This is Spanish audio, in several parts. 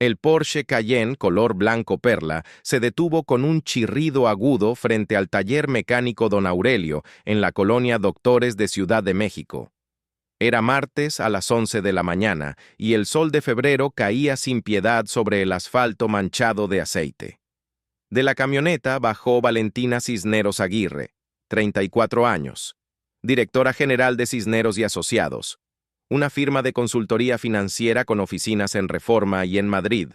El Porsche Cayenne color blanco perla se detuvo con un chirrido agudo frente al taller mecánico Don Aurelio en la colonia Doctores de Ciudad de México. Era martes a las 11 de la mañana y el sol de febrero caía sin piedad sobre el asfalto manchado de aceite. De la camioneta bajó Valentina Cisneros Aguirre, 34 años, directora general de Cisneros y Asociados, una firma de consultoría financiera con oficinas en Reforma y en Madrid.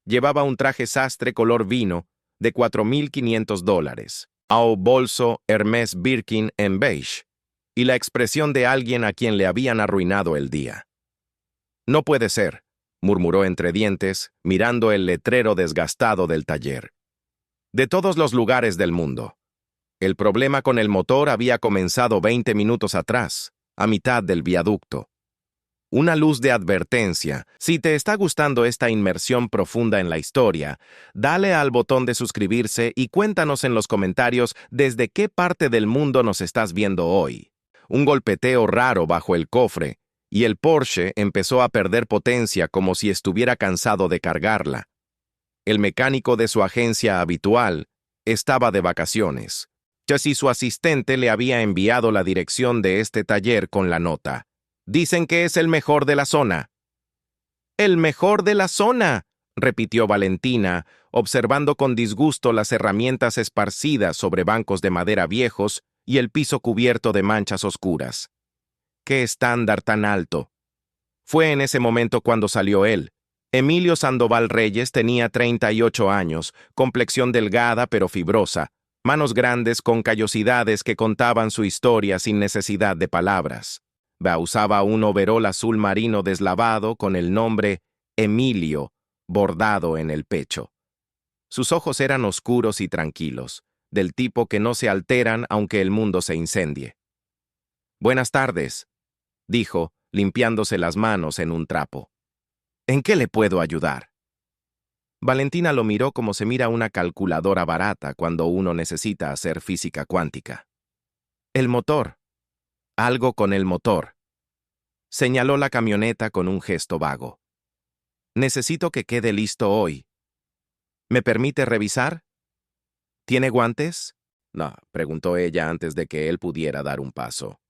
Llevaba un traje sastre color vino de $4,500, ao bolso Hermès Birkin en beige, y la expresión de alguien a quien le habían arruinado el día. «No puede ser», murmuró entre dientes, mirando el letrero desgastado del taller. «De todos los lugares del mundo». El problema con el motor había comenzado 20 minutos atrás, a mitad del viaducto. Una luz de advertencia. Si te está gustando esta inmersión profunda en la historia, dale al botón de suscribirse y cuéntanos en los comentarios desde qué parte del mundo nos estás viendo hoy. Un golpeteo raro bajo el cofre, y el Porsche empezó a perder potencia como si estuviera cansado de cargarla. El mecánico de su agencia habitual estaba de vacaciones, ya si su asistente le había enviado la dirección de este taller con la nota. «Dicen que es el mejor de la zona». «¡El mejor de la zona!», repitió Valentina, observando con disgusto las herramientas esparcidas sobre bancos de madera viejos y el piso cubierto de manchas oscuras. «¡Qué estándar tan alto!». Fue en ese momento cuando salió él. Emilio Sandoval Reyes tenía 38 años, complexión delgada pero fibrosa, manos grandes con callosidades que contaban su historia sin necesidad de palabras. Usaba un overol azul marino deslavado con el nombre Emilio bordado en el pecho. Sus ojos eran oscuros y tranquilos, del tipo que no se alteran aunque el mundo se incendie. «Buenas tardes», dijo, limpiándose las manos en un trapo. «¿En qué le puedo ayudar?». Valentina lo miró como se mira una calculadora barata cuando uno necesita hacer física cuántica. «El motor. Algo con el motor». Señaló la camioneta con un gesto vago. «Necesito que quede listo hoy. ¿Me permite revisar? ¿Tiene guantes?». «No», preguntó ella antes de que él pudiera dar un paso.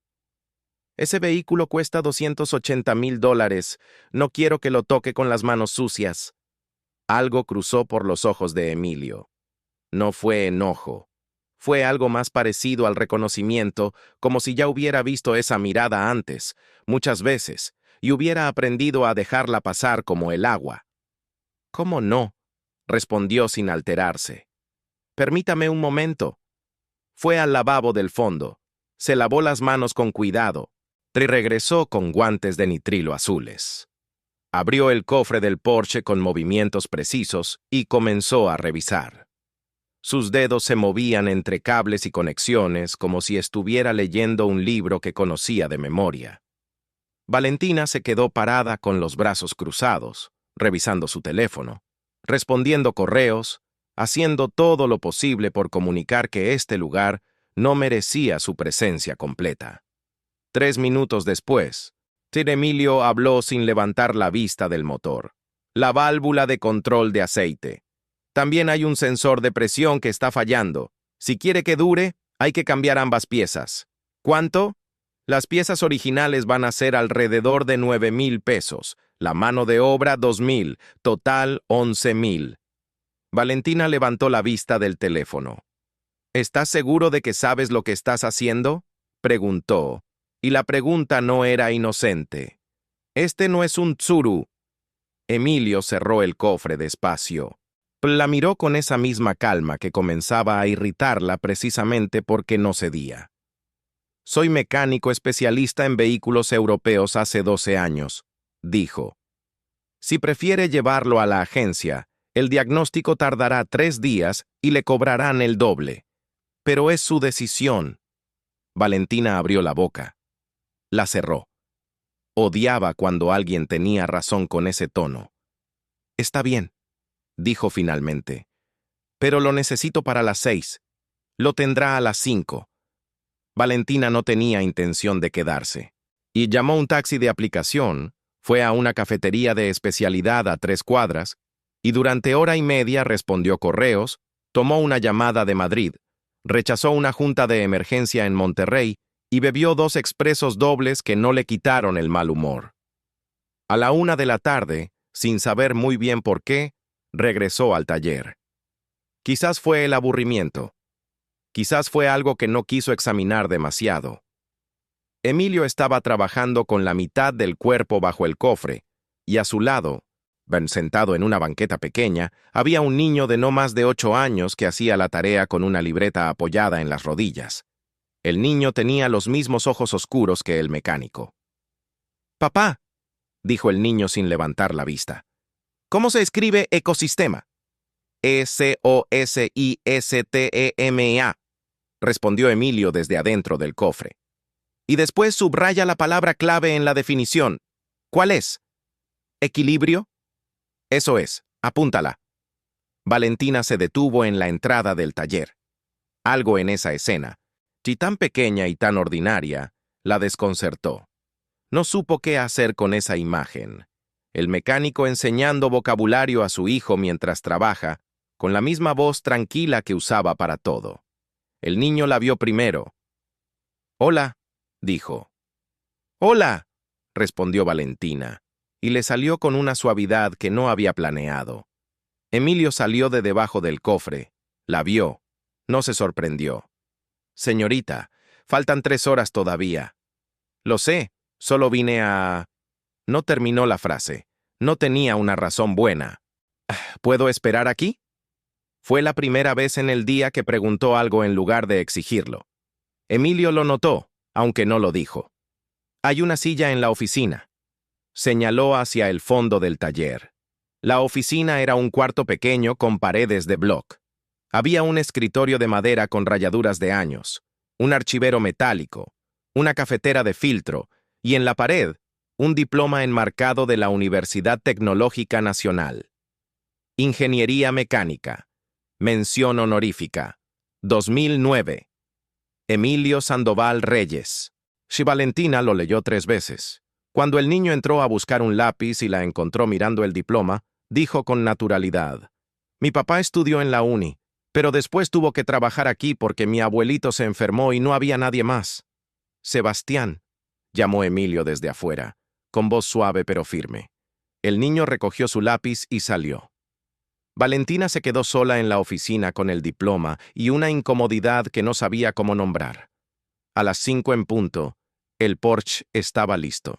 «Ese vehículo cuesta $280,000. No quiero que lo toque con las manos sucias». Algo cruzó por los ojos de Emilio. No fue enojo. Fue algo más parecido al reconocimiento, como si ya hubiera visto esa mirada antes, muchas veces, y hubiera aprendido a dejarla pasar como el agua. «¿Cómo no?», respondió sin alterarse. «Permítame un momento». Fue al lavabo del fondo. Se lavó las manos con cuidado y regresó con guantes de nitrilo azules. Abrió el cofre del Porsche con movimientos precisos y comenzó a revisar. Sus dedos se movían entre cables y conexiones como si estuviera leyendo un libro que conocía de memoria. Valentina se quedó parada con los brazos cruzados, revisando su teléfono, respondiendo correos, haciendo todo lo posible por comunicar que este lugar no merecía su presencia completa. 3 minutos después, Emilio habló sin levantar la vista del motor. «La válvula de control de aceite. También hay un sensor de presión que está fallando. Si quiere que dure, hay que cambiar ambas piezas». «¿Cuánto?». «Las piezas originales van a ser alrededor de $9,000. La mano de obra, $2,000. Total, $11,000». Valentina levantó la vista del teléfono. «¿Estás seguro de que sabes lo que estás haciendo?», preguntó, y la pregunta no era inocente. «Este no es un tsuru». Emilio cerró el cofre despacio. La miró con esa misma calma que comenzaba a irritarla precisamente porque no cedía. «Soy mecánico especialista en vehículos europeos hace 12 años», dijo. «Si prefiere llevarlo a la agencia, el diagnóstico tardará 3 días y le cobrarán el doble. Pero es su decisión». Valentina abrió la boca. La cerró. Odiaba cuando alguien tenía razón con ese tono. «Está bien», dijo finalmente. «Pero lo necesito para las 6. Lo tendrá a las 5. Valentina no tenía intención de quedarse. Y llamó un taxi de aplicación, fue a una cafetería de especialidad a 3 cuadras Y durante hora y media respondió correos, tomó una llamada de Madrid, rechazó una junta de emergencia en Monterrey y bebió 2 expresos dobles que no le quitaron el mal humor. A la 1 de la tarde, sin saber muy bien por qué, regresó al taller. Quizás fue el aburrimiento. Quizás fue algo que no quiso examinar demasiado. Emilio estaba trabajando con la mitad del cuerpo bajo el cofre, y a su lado, sentado en una banqueta pequeña, había un niño de no más de 8 años que hacía la tarea con una libreta apoyada en las rodillas. El niño tenía los mismos ojos oscuros que el mecánico. «Papá», dijo el niño sin levantar la vista, «¿cómo se escribe ecosistema?» «Ecosistema», respondió Emilio desde adentro del cofre. Y después subraya la palabra clave en la definición. ¿Cuál es? ¿Equilibrio? Eso es, apúntala. Valentina se detuvo en la entrada del taller. Algo en esa escena, si tan pequeña y tan ordinaria, la desconcertó. No supo qué hacer con esa imagen. El mecánico enseñando vocabulario a su hijo mientras trabaja, con la misma voz tranquila que usaba para todo. El niño la vio primero. «Hola», dijo. «Hola», respondió Valentina, y le salió con una suavidad que no había planeado. Emilio salió de debajo del cofre, la vio, no se sorprendió. «Señorita, faltan 3 horas todavía». «Lo sé, solo vine a...» No terminó la frase, no tenía una razón buena. «¿Puedo esperar aquí?» Fue la primera vez en el día que preguntó algo en lugar de exigirlo. Emilio lo notó, aunque no lo dijo. «Hay una silla en la oficina». Señaló hacia el fondo del taller. La oficina era un cuarto pequeño con paredes de bloc. Había un escritorio de madera con rayaduras de años, un archivero metálico, una cafetera de filtro y en la pared un diploma enmarcado de la Universidad Tecnológica Nacional. Ingeniería Mecánica. Mención honorífica. 2009. Emilio Sandoval Reyes. Si Valentina lo leyó 3 veces. Cuando el niño entró a buscar un lápiz y la encontró mirando el diploma, dijo con naturalidad: «Mi papá estudió en la uni, pero después tuvo que trabajar aquí porque mi abuelito se enfermó y no había nadie más». «Sebastián», llamó Emilio desde afuera, con voz suave pero firme. El niño recogió su lápiz y salió. Valentina se quedó sola en la oficina con el diploma y una incomodidad que no sabía cómo nombrar. A las 5 en punto, el Porsche estaba listo.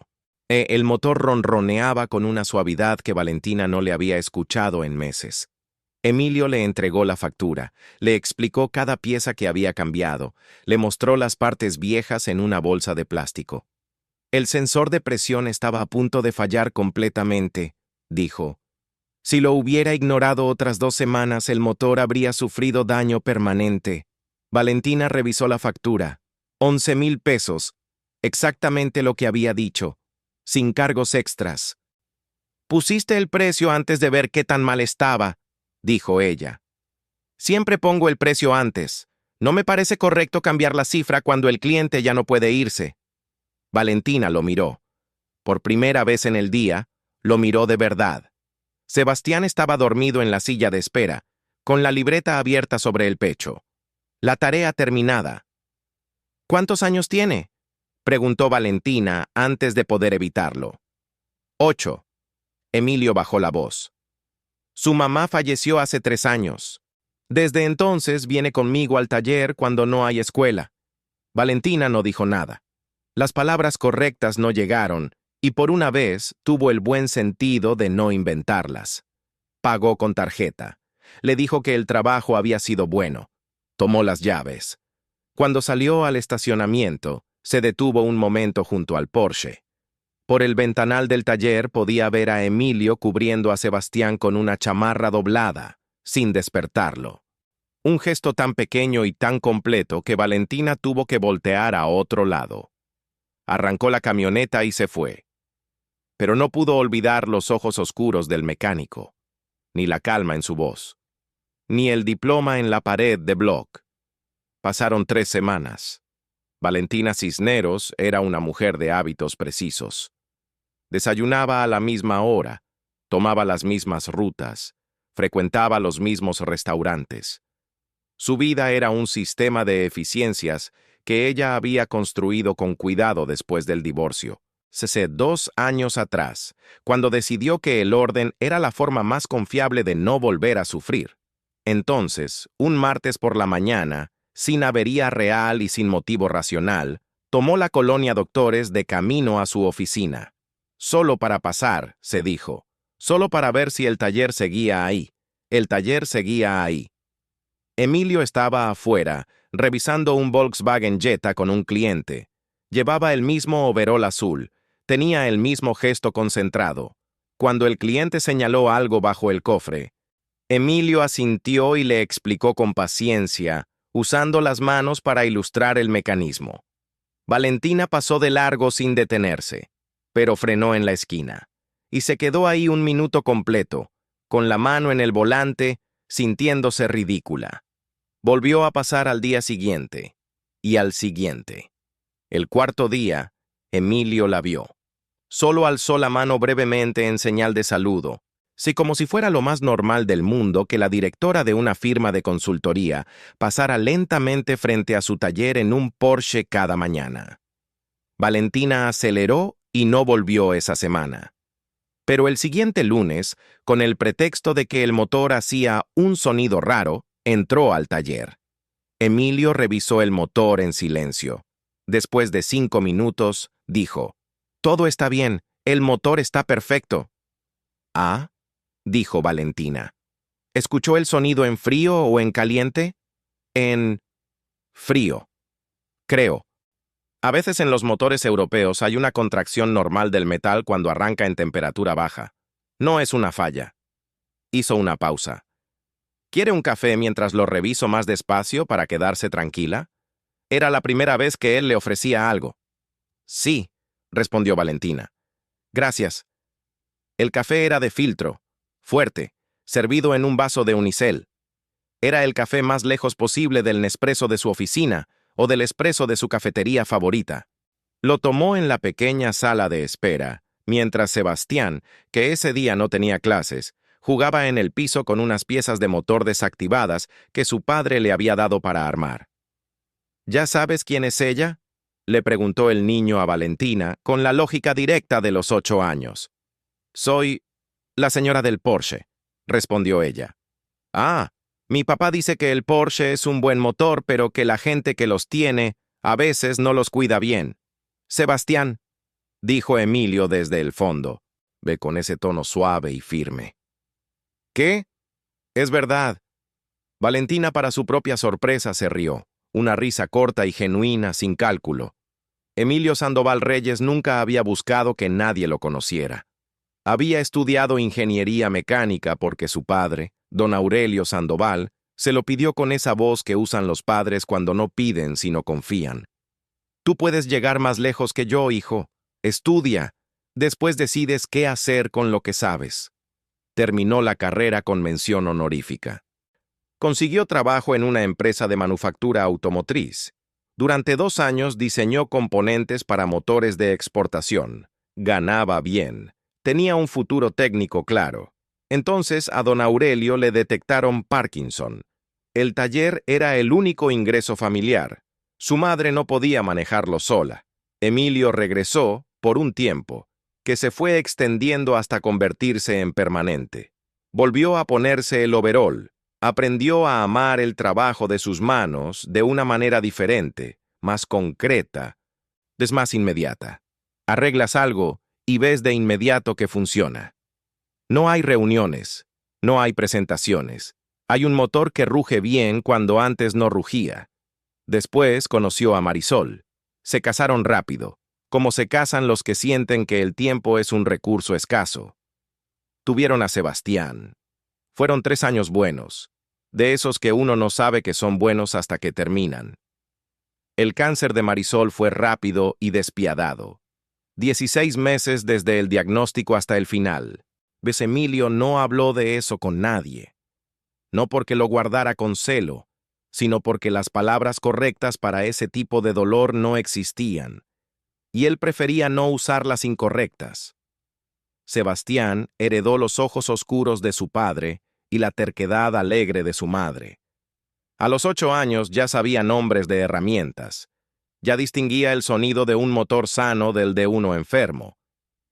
El motor ronroneaba con una suavidad que Valentina no le había escuchado en meses. Emilio le entregó la factura, le explicó cada pieza que había cambiado, le mostró las partes viejas en una bolsa de plástico. «El sensor de presión estaba a punto de fallar completamente», dijo. «Si lo hubiera ignorado otras 2 semanas, el motor habría sufrido daño permanente». Valentina revisó la factura. 11,000 pesos, exactamente lo que había dicho, sin cargos extras. «Pusiste el precio antes de ver qué tan mal estaba», dijo ella. «Siempre pongo el precio antes. No me parece correcto cambiar la cifra cuando el cliente ya no puede irse». Valentina lo miró. Por primera vez en el día, lo miró de verdad. Sebastián estaba dormido en la silla de espera, con la libreta abierta sobre el pecho. La tarea terminada. «¿Cuántos años tiene?», preguntó Valentina antes de poder evitarlo. 8. Emilio bajó la voz. «Su mamá falleció hace 3 años. Desde entonces viene conmigo al taller cuando no hay escuela». Valentina no dijo nada. Las palabras correctas no llegaron, y por una vez tuvo el buen sentido de no inventarlas. Pagó con tarjeta. Le dijo que el trabajo había sido bueno. Tomó las llaves. Cuando salió al estacionamiento, se detuvo un momento junto al Porsche. Por el ventanal del taller podía ver a Emilio cubriendo a Sebastián con una chamarra doblada, sin despertarlo. Un gesto tan pequeño y tan completo que Valentina tuvo que voltear a otro lado. Arrancó la camioneta y se fue. Pero no pudo olvidar los ojos oscuros del mecánico, ni la calma en su voz, ni el diploma en la pared de bloc. Pasaron 3 semanas. Valentina Cisneros era una mujer de hábitos precisos. Desayunaba a la misma hora, tomaba las mismas rutas, frecuentaba los mismos restaurantes. Su vida era un sistema de eficiencias que ella había construido con cuidado después del divorcio. Hace 2 años atrás, cuando decidió que el orden era la forma más confiable de no volver a sufrir. Entonces, un martes por la mañana, sin avería real y sin motivo racional, tomó la colonia Doctores de camino a su oficina. Solo para pasar, se dijo. Solo para ver si el taller seguía ahí. El taller seguía ahí. Emilio estaba afuera, revisando un Volkswagen Jetta con un cliente. Llevaba el mismo overol azul. Tenía el mismo gesto concentrado. Cuando el cliente señaló algo bajo el cofre, Emilio asintió y le explicó con paciencia, usando las manos para ilustrar el mecanismo. Valentina pasó de largo sin detenerse, pero frenó en la esquina, y se quedó ahí un minuto completo, con la mano en el volante, sintiéndose ridícula. Volvió a pasar al día siguiente, y al siguiente. El cuarto día, Emilio la vio. Solo alzó la mano brevemente en señal de saludo, como si fuera lo más normal del mundo que la directora de una firma de consultoría pasara lentamente frente a su taller en un Porsche cada mañana. Valentina aceleró y no volvió esa semana. Pero el siguiente lunes, con el pretexto de que el motor hacía un sonido raro, entró al taller. Emilio revisó el motor en silencio. Después de 5 minutos, dijo: «Todo está bien, el motor está perfecto». «Ah», dijo Valentina. «¿Escuchó el sonido en frío o en caliente?» «En frío, creo. A veces en los motores europeos hay una contracción normal del metal cuando arranca en temperatura baja. No es una falla». Hizo una pausa. «¿Quiere un café mientras lo reviso más despacio para quedarse tranquila?» Era la primera vez que él le ofrecía algo. «Sí», respondió Valentina. «Gracias». El café era de filtro, fuerte, servido en un vaso de unicel. Era el café más lejos posible del Nespresso de su oficina o del espresso de su cafetería favorita. Lo tomó en la pequeña sala de espera, mientras Sebastián, que ese día no tenía clases, jugaba en el piso con unas piezas de motor desactivadas que su padre le había dado para armar. «¿Ya sabes quién es ella?», le preguntó el niño a Valentina con la lógica directa de los 8 años. «Soy la señora del Porsche», respondió ella. «Ah, mi papá dice que el Porsche es un buen motor, pero que la gente que los tiene a veces no los cuida bien». «Sebastián», dijo Emilio desde el fondo, ve con ese tono suave y firme. «¿Qué? Es verdad». Valentina, para su propia sorpresa, se rió, una risa corta y genuina, sin cálculo. Emilio Sandoval Reyes nunca había buscado que nadie lo conociera. Había estudiado ingeniería mecánica porque su padre, don Aurelio Sandoval, se lo pidió con esa voz que usan los padres cuando no piden sino confían. «Tú puedes llegar más lejos que yo, hijo. Estudia. Después decides qué hacer con lo que sabes». Terminó la carrera con mención honorífica. Consiguió trabajo en una empresa de manufactura automotriz. Durante 2 años diseñó componentes para motores de exportación. Ganaba bien. Tenía un futuro técnico claro. Entonces a don Aurelio le detectaron Parkinson. El taller era el único ingreso familiar. Su madre no podía manejarlo sola. Emilio regresó por un tiempo, que se fue extendiendo hasta convertirse en permanente. Volvió a ponerse el overol. Aprendió a amar el trabajo de sus manos de una manera diferente, más concreta, más inmediata. Arreglas algo y ves de inmediato que funciona. No hay reuniones, no hay presentaciones. Hay un motor que ruge bien cuando antes no rugía. Después conoció a Marisol. Se casaron rápido, como se casan los que sienten que el tiempo es un recurso escaso. Tuvieron a Sebastián. Fueron 3 años buenos, de esos que uno no sabe que son buenos hasta que terminan. El cáncer de Marisol fue rápido y despiadado. 16 meses desde el diagnóstico hasta el final. Emilio no habló de eso con nadie. No porque lo guardara con celo, sino porque las palabras correctas para ese tipo de dolor no existían, y él prefería no usar las incorrectas. Sebastián heredó los ojos oscuros de su padre y la terquedad alegre de su madre. A los 8 años ya sabía nombres de herramientas, ya distinguía el sonido de un motor sano del de uno enfermo,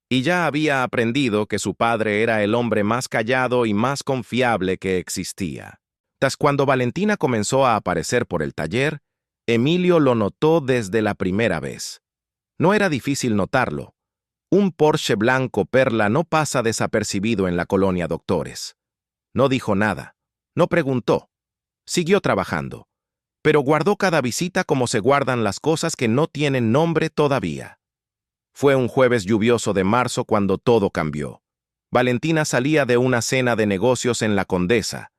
y ya había aprendido que su padre era el hombre más callado y más confiable que existía. Cuando Valentina comenzó a aparecer por el taller, Emilio lo notó desde la primera vez. No era difícil notarlo. Un Porsche blanco perla no pasa desapercibido en la colonia Doctores. No dijo nada, no preguntó. Siguió trabajando, pero guardó cada visita como se guardan las cosas que no tienen nombre todavía. Fue un jueves lluvioso de marzo cuando todo cambió. Valentina salía de una cena de negocios en La Condesa,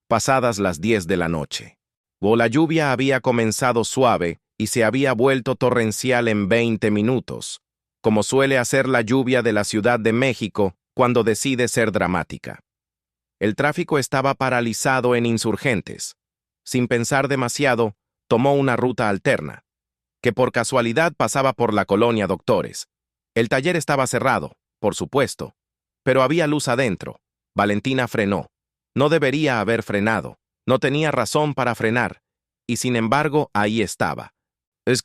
pasadas las 10 de la noche. La lluvia había comenzado suave y se había vuelto torrencial en 20 minutos, como suele hacer la lluvia de la Ciudad de México cuando decide ser dramática. El tráfico estaba paralizado en Insurgentes. Sin pensar demasiado, tomó una ruta alterna, que por casualidad pasaba por la colonia Doctores. El taller estaba cerrado, por supuesto, pero había luz adentro. Valentina frenó. No debería haber frenado, no tenía razón para frenar, y sin embargo ahí estaba.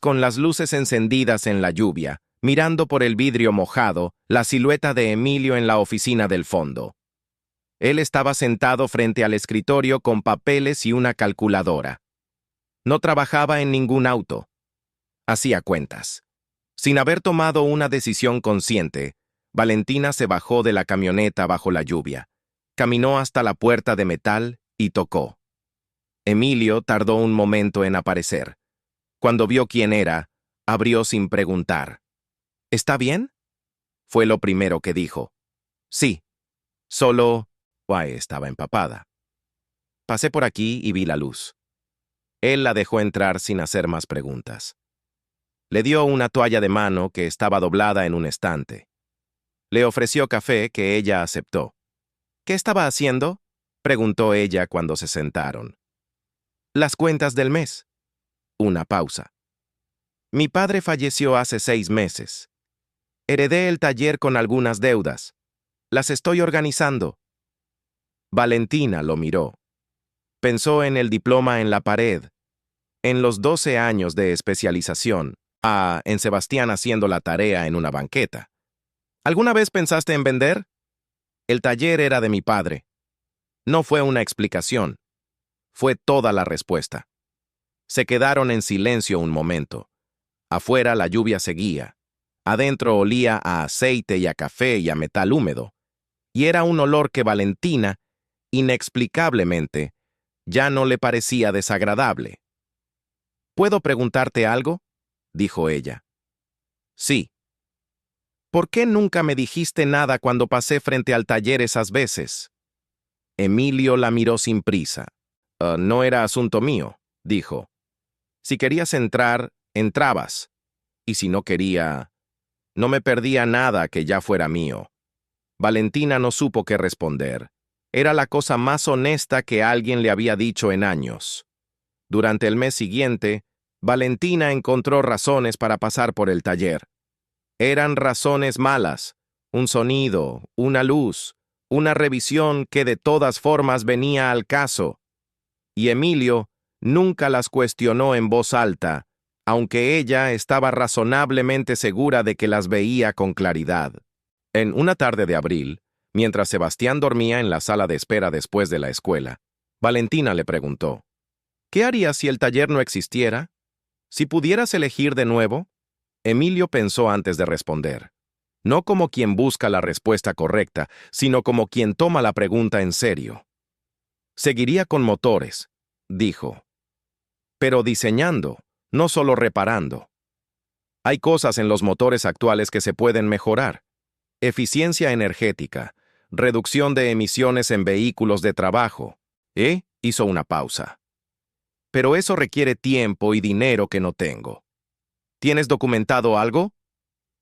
Con las luces encendidas en la lluvia, mirando por el vidrio mojado, la silueta de Emilio en la oficina del fondo. Él estaba sentado frente al escritorio con papeles y una calculadora. No trabajaba en ningún auto. Hacía cuentas. Sin haber tomado una decisión consciente, Valentina se bajó de la camioneta bajo la lluvia, caminó hasta la puerta de metal y tocó. Emilio tardó un momento en aparecer. Cuando vio quién era, abrió sin preguntar. ¿Está bien? Fue lo primero que dijo. Sí. Solo... estaba empapada. Pasé por aquí y vi la luz. Él la dejó entrar sin hacer más preguntas. Le dio una toalla de mano que estaba doblada en un estante. Le ofreció café que ella aceptó. ¿Qué estaba haciendo?, preguntó ella cuando se sentaron. Las cuentas del mes. Una pausa. Mi padre falleció hace 6 meses. Heredé el taller con algunas deudas. Las estoy organizando. Valentina lo miró. Pensó en el diploma en la pared, en los 12 años de especialización, en Sebastián haciendo la tarea en una banqueta. ¿Alguna vez pensaste en vender? El taller era de mi padre. No fue una explicación. Fue toda la respuesta. Se quedaron en silencio un momento. Afuera la lluvia seguía. Adentro olía a aceite y a café y a metal húmedo. Y era un olor que Valentina, inexplicablemente, ya no le parecía desagradable. ¿Puedo preguntarte algo?, dijo ella. Sí. ¿Por qué nunca me dijiste nada cuando pasé frente al taller esas veces? Emilio la miró sin prisa. No era asunto mío, dijo. Si querías entrar, entrabas. Y si no quería, no me perdía nada que ya fuera mío. Valentina no supo qué responder. Era la cosa más honesta que alguien le había dicho en años. Durante el mes siguiente, Valentina encontró razones para pasar por el taller. Eran razones malas, un sonido, una luz, una revisión que de todas formas venía al caso. Y Emilio nunca las cuestionó en voz alta, aunque ella estaba razonablemente segura de que las veía con claridad. En una tarde de abril, mientras Sebastián dormía en la sala de espera después de la escuela, Valentina le preguntó, ¿qué harías si el taller no existiera? ¿Si pudieras elegir de nuevo? Emilio pensó antes de responder. No como quien busca la respuesta correcta, sino como quien toma la pregunta en serio. Seguiría con motores, dijo. Pero diseñando, no solo reparando. Hay cosas en los motores actuales que se pueden mejorar. Eficiencia energética, reducción de emisiones en vehículos de trabajo. Hizo una pausa. Pero eso requiere tiempo y dinero que no tengo. ¿Tienes documentado algo?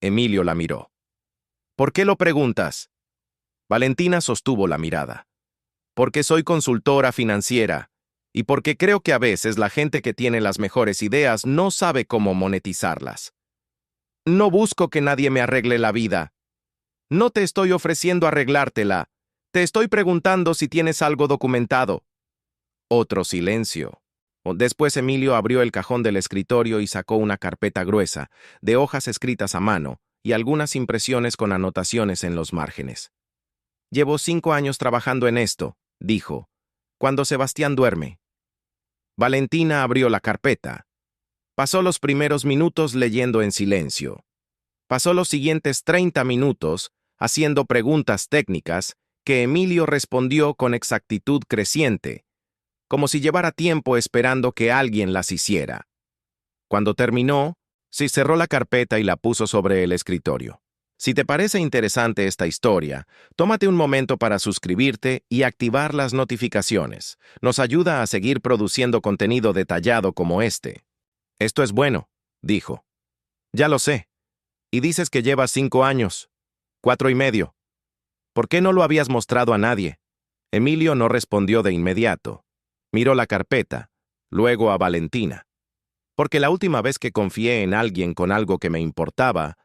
Emilio la miró. ¿Por qué lo preguntas? Valentina sostuvo la mirada. Porque soy consultora financiera y porque creo que a veces la gente que tiene las mejores ideas no sabe cómo monetizarlas. No busco que nadie me arregle la vida. No te estoy ofreciendo arreglártela. Te estoy preguntando si tienes algo documentado. Otro silencio. Después Emilio abrió el cajón del escritorio y sacó una carpeta gruesa, de hojas escritas a mano, y algunas impresiones con anotaciones en los márgenes. Llevo 5 años trabajando en esto, dijo, cuando Sebastián duerme. Valentina abrió la carpeta. Pasó los primeros minutos leyendo en silencio. Pasó los siguientes 30 minutos haciendo preguntas técnicas que Emilio respondió con exactitud creciente, como si llevara tiempo esperando que alguien las hiciera. Cuando terminó, se cerró la carpeta y la puso sobre el escritorio. Si te parece interesante esta historia, tómate un momento para suscribirte y activar las notificaciones. Nos ayuda a seguir produciendo contenido detallado como este. Esto es bueno, dijo. Ya lo sé. Y dices que llevas 5 años, 4 y medio. ¿Por qué no lo habías mostrado a nadie? Emilio no respondió de inmediato. Miró la carpeta, luego a Valentina. Porque la última vez que confié en alguien con algo que me importaba,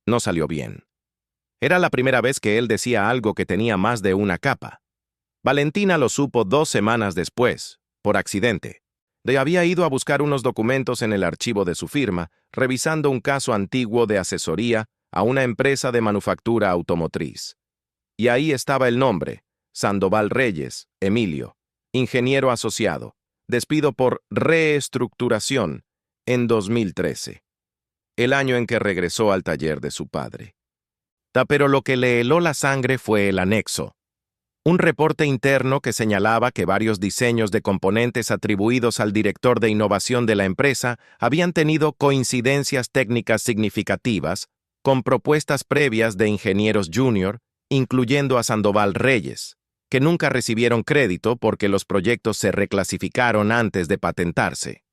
no salió bien. Era la primera vez que él decía algo que tenía más de una capa. Valentina lo supo 2 semanas después, por accidente. Había ido a buscar unos documentos en el archivo de su firma, revisando un caso antiguo de asesoría a una empresa de manufactura automotriz. Y ahí estaba el nombre, Sandoval Reyes, Emilio, ingeniero asociado, despido por reestructuración en 2013, el año en que regresó al taller de su padre. Pero lo que le heló la sangre fue el anexo. Un reporte interno que señalaba que varios diseños de componentes atribuidos al director de innovación de la empresa habían tenido coincidencias técnicas significativas con propuestas previas de ingenieros junior, incluyendo a Sandoval Reyes, que nunca recibieron crédito porque los proyectos se reclasificaron antes de patentarse.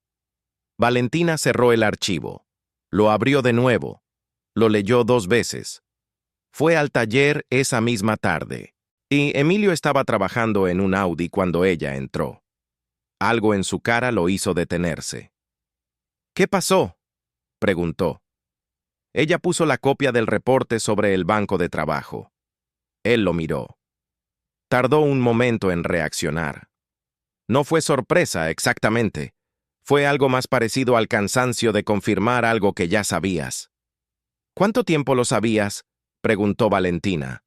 Valentina cerró el archivo. Lo abrió de nuevo. Lo leyó 2 veces. Fue al taller esa misma tarde. Y Emilio estaba trabajando en un Audi cuando ella entró. Algo en su cara lo hizo detenerse. ¿Qué pasó?, preguntó. Ella puso la copia del reporte sobre el banco de trabajo. Él lo miró. Tardó un momento en reaccionar. No fue sorpresa, exactamente. Fue algo más parecido al cansancio de confirmar algo que ya sabías. ¿Cuánto tiempo lo sabías?, preguntó Valentina.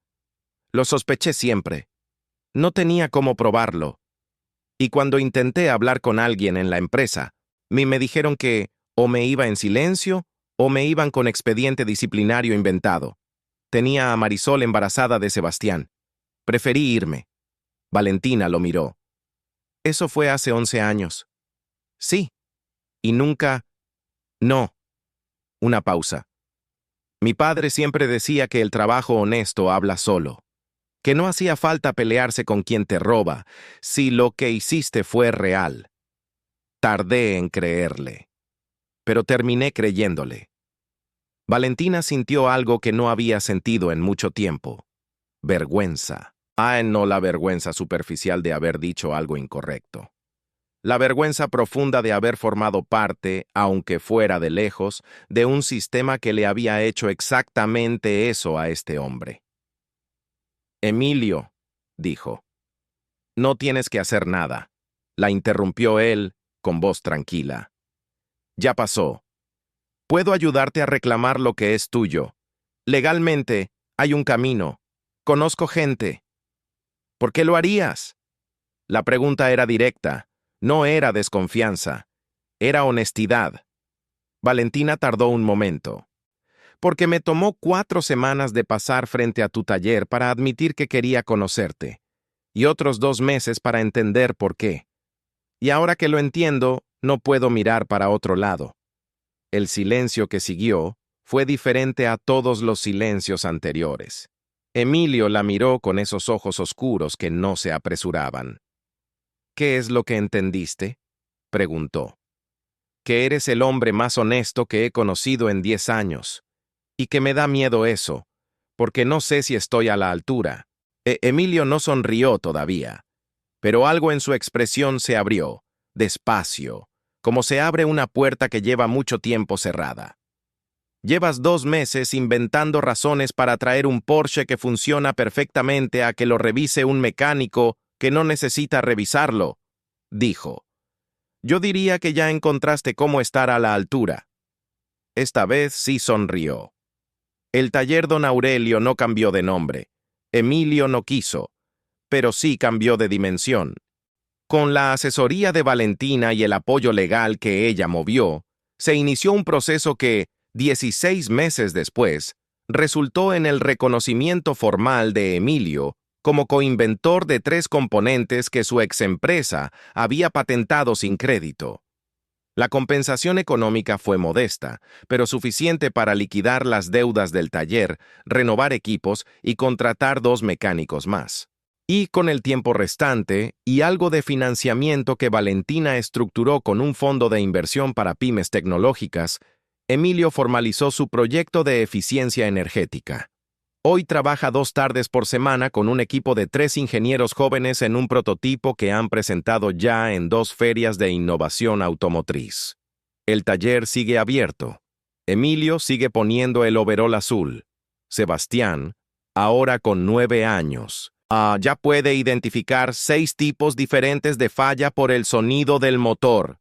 Lo sospeché siempre. No tenía cómo probarlo. Y cuando intenté hablar con alguien en la empresa, me dijeron que o me iba en silencio o me iban con expediente disciplinario inventado. Tenía a Marisol embarazada de Sebastián. Preferí irme. Valentina lo miró. Eso fue hace 11 años. Sí. Y nunca... No. Una pausa. Mi padre siempre decía que el trabajo honesto habla solo. Que no hacía falta pelearse con quien te roba, si lo que hiciste fue real. Tardé en creerle, pero terminé creyéndole. Valentina sintió algo que no había sentido en mucho tiempo. Vergüenza. No la vergüenza superficial de haber dicho algo incorrecto. La vergüenza profunda de haber formado parte, aunque fuera de lejos, de un sistema que le había hecho exactamente eso a este hombre. Emilio, dijo. No tienes que hacer nada, la interrumpió él con voz tranquila. Ya pasó. Puedo ayudarte a reclamar lo que es tuyo. Legalmente, hay un camino. Conozco gente. ¿Por qué lo harías? La pregunta era directa, no era desconfianza, era honestidad. Valentina tardó un momento. Porque me tomó 4 semanas de pasar frente a tu taller para admitir que quería conocerte, y otros 2 meses para entender por qué. Y ahora que lo entiendo, no puedo mirar para otro lado. El silencio que siguió fue diferente a todos los silencios anteriores. Emilio la miró con esos ojos oscuros que no se apresuraban. ¿Qué es lo que entendiste?, preguntó. Que eres el hombre más honesto que he conocido en 10 años. Y que me da miedo eso, porque no sé si estoy a la altura. Emilio no sonrió todavía, pero algo en su expresión se abrió, despacio, como se abre una puerta que lleva mucho tiempo cerrada. Llevas 2 meses inventando razones para traer un Porsche que funciona perfectamente a que lo revise un mecánico que no necesita revisarlo, dijo. Yo diría que ya encontraste cómo estar a la altura. Esta vez sí sonrió. El taller Don Aurelio no cambió de nombre. Emilio no quiso, pero sí cambió de dimensión. Con la asesoría de Valentina y el apoyo legal que ella movió, se inició un proceso que, 16 meses después, resultó en el reconocimiento formal de Emilio como coinventor de 3 componentes que su exempresa había patentado sin crédito. La compensación económica fue modesta, pero suficiente para liquidar las deudas del taller, renovar equipos y contratar 2 mecánicos más. Y con el tiempo restante y algo de financiamiento que Valentina estructuró con un fondo de inversión para pymes tecnológicas, Emilio formalizó su proyecto de eficiencia energética. Hoy trabaja 2 tardes por semana con un equipo de 3 ingenieros jóvenes en un prototipo que han presentado ya en 2 ferias de innovación automotriz. El taller sigue abierto. Emilio sigue poniendo el overol azul. Sebastián, ahora con 9 años, ya puede identificar 6 tipos diferentes de falla por el sonido del motor.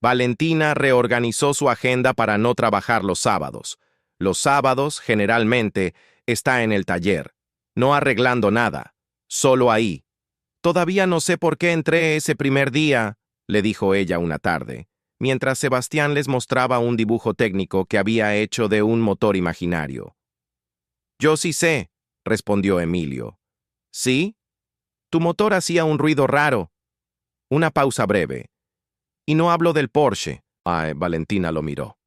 Valentina reorganizó su agenda para no trabajar los sábados. Los sábados, generalmente, está en el taller, no arreglando nada, solo ahí. Todavía no sé por qué entré ese primer día, le dijo ella una tarde, mientras Sebastián les mostraba un dibujo técnico que había hecho de un motor imaginario. Yo sí sé, respondió Emilio. ¿Sí? Tu motor hacía un ruido raro. Una pausa breve. Y no hablo del Porsche. Valentina lo miró.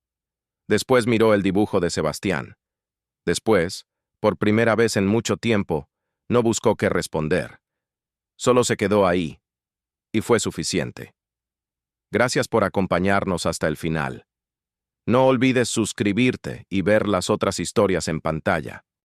Después miró el dibujo de Sebastián. Después, por primera vez en mucho tiempo, no buscó qué responder. Solo se quedó ahí, y fue suficiente. Gracias por acompañarnos hasta el final. No olvides suscribirte y ver las otras historias en pantalla.